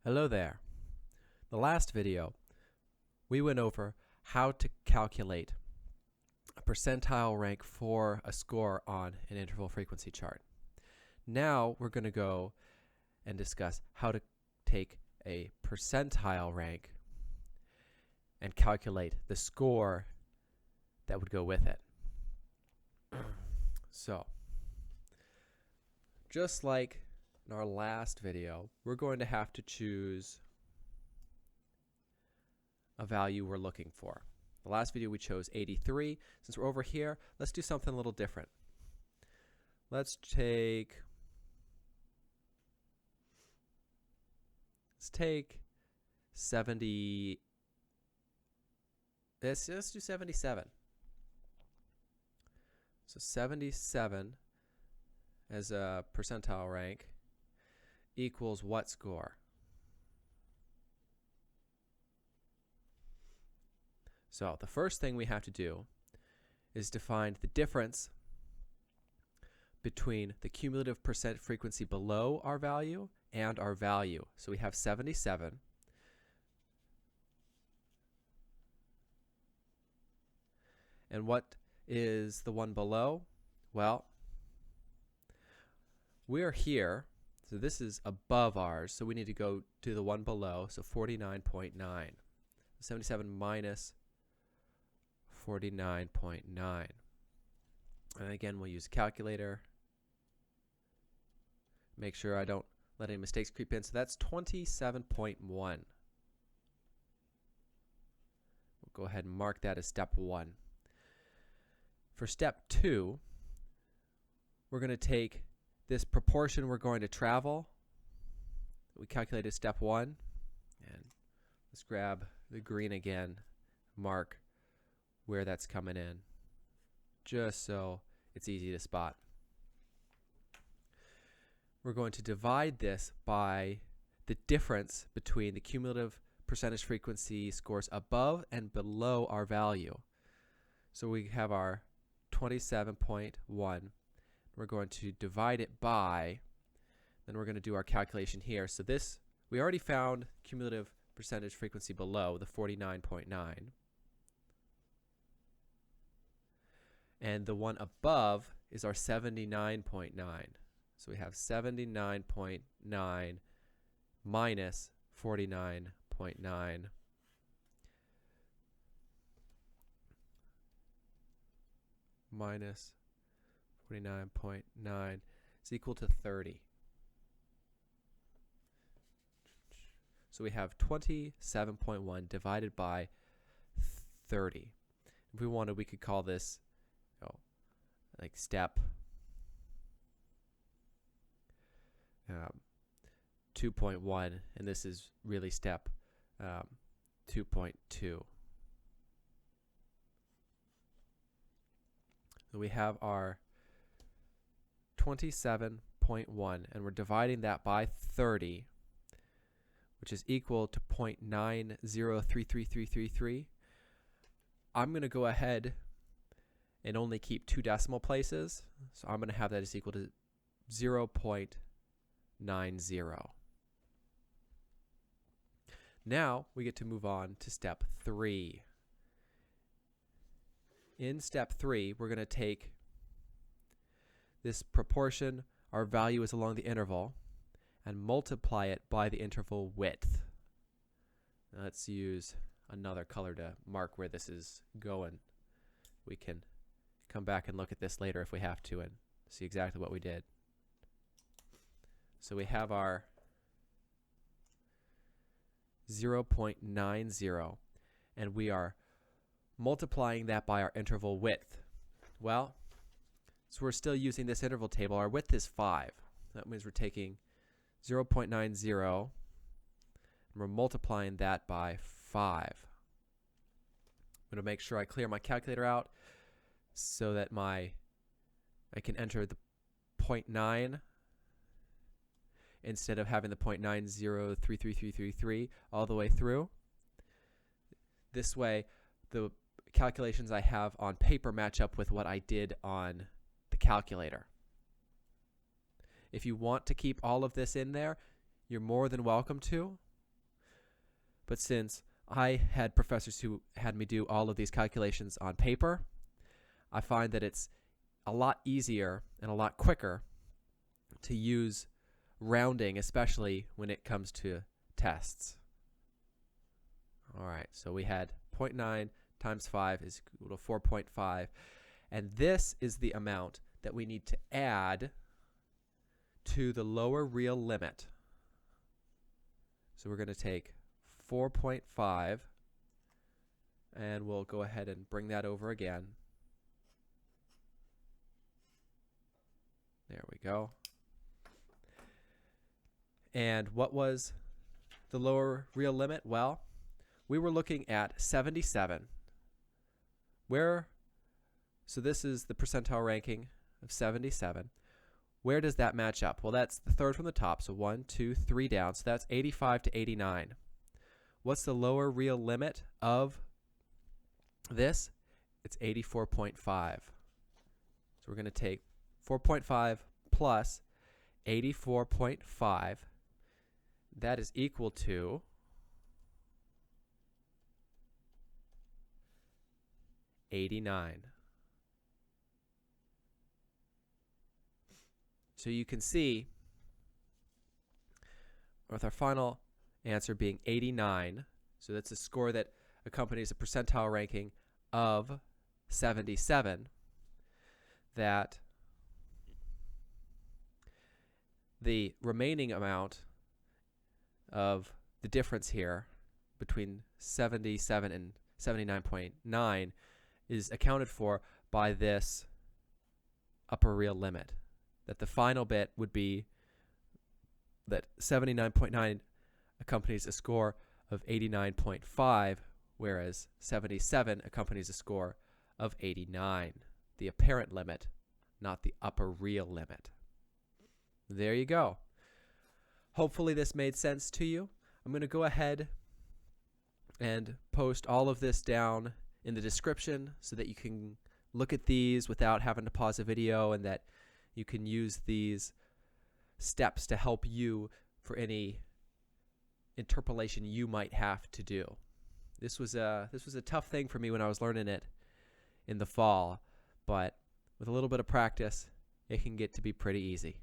Hello there. The last video, we went over how to calculate a percentile rank for a score on an interval frequency chart. Now we're going to go and discuss how to take a percentile rank and calculate the score that would go with it. So, just like in our last video, we're going to have to choose a value we're looking for. The last video we chose 83. Since we're over here, let's do something a little different. Let's take 70. Let's do 77. So 77 as a percentile rank equals what score? So the first thing we have to do is to find the difference between the cumulative percent frequency below our value and our value. So we have 77. And what is the one below? Well, we're here. So this is above ours, so we need to go to the one below, so 49.9. 77 minus 49.9. And again, we'll use a calculator. Make sure I don't let any mistakes creep in. So that's 27.1. We'll go ahead and mark that as step 1. For step 2, we're going to take this proportion we're going to travel. We calculated step 1, and let's grab the green again, mark where that's coming in, just so it's easy to spot. We're going to divide this by the difference between the cumulative percentage frequency scores above and below our value. So we have our 27.1. We're going to divide it by, then we're going to do our calculation here. So this, we already found cumulative percentage frequency below, the 49.9. And the one above is our 79.9. So we have 79.9 minus 49.9. Minus 49.9 is equal to 30. So we have 27.1 divided by 30. If we wanted, we could call this like step 2.1, and this is really step 2.2. So we have our 27.1, and we're dividing that by 30, which is equal to 0.9033333. I'm going to go ahead and only keep 2 decimal places, so I'm going to have that as equal to 0.90. Now we get to move on to step 3. In step 3, we're going to take this proportion, our value is along the interval, and multiply it by the interval width. Now let's use another color to mark where this is going. We can come back and look at this later if we have to and see exactly what we did. So we have our 0.90, and we are multiplying that by our interval width. Well, so we're still using this interval table. Our width is 5. That means we're taking 0.90 and we're multiplying that by 5. I'm going to make sure I clear my calculator out so that I can enter the 0.9 instead of having the 0.9033333 all the way through. This way, the calculations I have on paper match up with what I did on the calculator. If you want to keep all of this in there, you're more than welcome to, But since I had professors who had me do all of these calculations on paper, I find that it's a lot easier and a lot quicker to use rounding, especially when it comes to tests. All right, so we had 0.9 times 5 is equal to 4.5, and this is the amount that we need to add to the lower real limit. So we're going to take 4.5, and we'll go ahead and bring that over again. There we go. And what was the lower real limit? Well, we were looking at 77. So this is the percentile ranking of 77. Where does that match up? Well, that's the third from the top, so 1, 2, 3 down. So that's 85 to 89. What's the lower real limit of this? It's 84.5. So we're going to take 4.5 plus 84.5. That is equal to 89. So you can see, with our final answer being 89, so that's a score that accompanies a percentile ranking of 77, that the remaining amount of the difference here between 77 and 79.9 is accounted for by this upper real limit. That the final bit would be that 79.9 accompanies a score of 89.5, whereas 77 accompanies a score of 89, the apparent limit, not the upper real limit. There you go. Hopefully this made sense to you. I'm going to go ahead and post all of this down in the description so that you can look at these without having to pause the video, and that you can use these steps to help you for any interpolation you might have to do. This was a tough thing for me when I was learning it in the fall, but with a little bit of practice, it can get to be pretty easy.